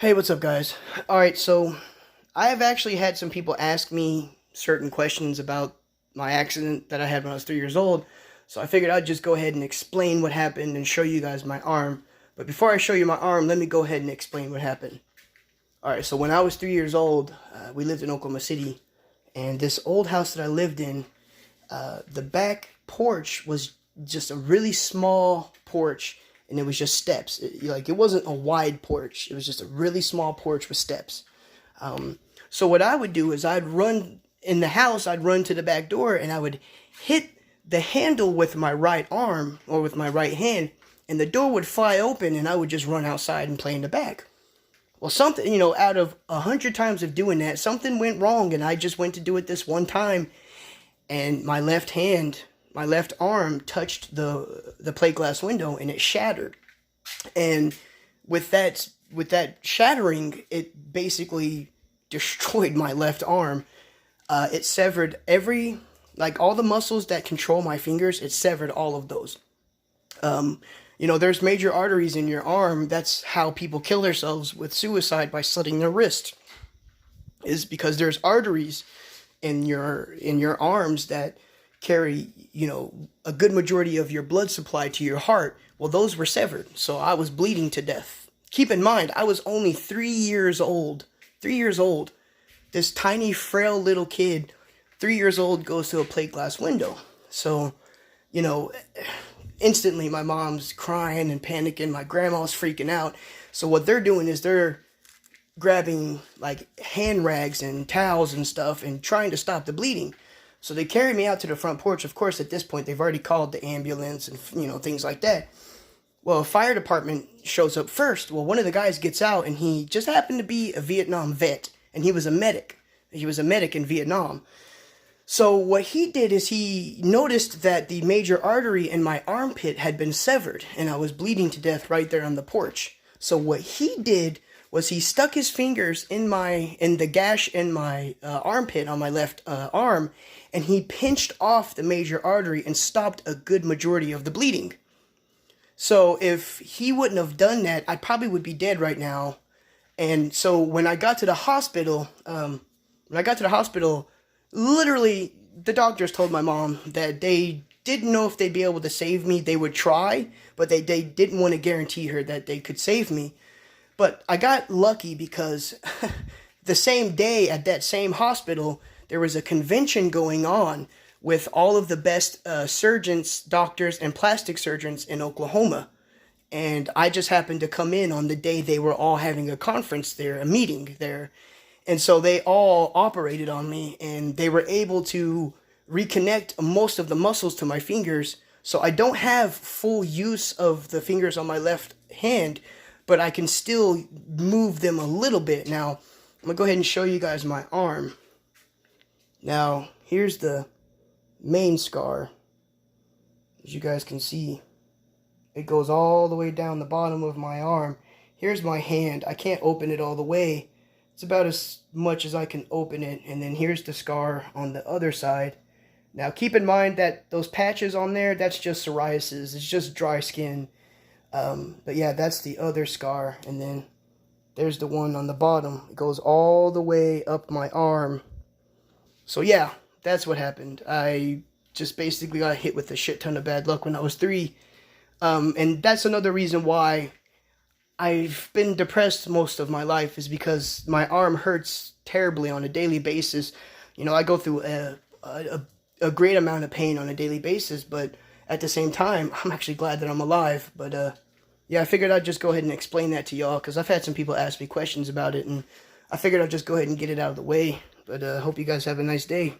Hey, what's up, guys? Alright, so I have actually had some people ask me certain questions about my accident that I had when I was 3 years old, so I figured I'd just go ahead and explain what happened and show you guys my arm. But before I show you my arm, let me go ahead and explain what happened. Alright, so when I was 3 years old, we lived in Oklahoma City, and this old house that I lived in, the back porch was just a really small porch, and it was just steps. It wasn't a wide porch. It was just a really small porch with steps. So what I would do is I'd run in the house, I'd run to the back door, and I would hit the handle with my right arm or with my right hand, and the door would fly open, and I would just run outside and play in the back. Well, something, out of 100 times of doing that, something went wrong, and I just went to do it this one time, and my left arm touched the plate glass window, and it shattered. And with that shattering, it basically destroyed my left arm. It severed all the muscles that control my fingers. It severed all of those. There's major arteries in your arm. That's how people kill themselves with suicide, by slitting their wrist. Is because there's arteries in your arms that carry, a good majority of your blood supply to your heart. Well, those were severed, so I was bleeding to death. Keep in mind, I was only 3 years old. 3 years old. This tiny, frail little kid, 3 years old, goes to a plate glass window. So, instantly my mom's crying and panicking. My grandma's freaking out. So what they're doing is they're grabbing, hand rags and towels and stuff and trying to stop the bleeding. So they carry me out to the front porch. Of course, at this point, they've already called the ambulance and, things like that. Well, a fire department shows up first. Well, one of the guys gets out, and he just happened to be a Vietnam vet, and he was a medic. He was a medic in Vietnam. So what he did is he noticed that the major artery in my armpit had been severed, and I was bleeding to death right there on the porch. So what he did was he stuck his fingers in the gash in my armpit on my left arm, and he pinched off the major artery and stopped a good majority of the bleeding. So if he wouldn't have done that, I probably would be dead right now. And so when I got to the hospital, literally the doctors told my mom that they didn't know if they'd be able to save me. They would try, but they didn't want to guarantee her that they could save me. But I got lucky because the same day at that same hospital, there was a convention going on with all of the best surgeons, doctors, and plastic surgeons in Oklahoma. And I just happened to come in on the day they were all having a conference there, a meeting there. And so they all operated on me, and they were able to reconnect most of the muscles to my fingers. So I don't have full use of the fingers on my left hand, but I can still move them a little bit. Now, I'm going to go ahead and show you guys my arm. Now, here's the main scar. As you guys can see, it goes all the way down the bottom of my arm. Here's my hand. I can't open it all the way. It's about as much as I can open it. And then here's the scar on the other side. Now, keep in mind that those patches on there, that's just psoriasis. It's just dry skin. But yeah, that's the other scar. And then there's the one on the bottom. It goes all the way up my arm. So yeah, that's what happened. I just basically got hit with a shit ton of bad luck when I was 3. And that's another reason why I've been depressed most of my life, is because my arm hurts terribly on a daily basis. I go through a great amount of pain on a daily basis, but at the same time, I'm actually glad that I'm alive. But yeah, I figured I'd just go ahead and explain that to y'all, because I've had some people ask me questions about it, and I figured I'd just go ahead and get it out of the way. But I hope you guys have a nice day.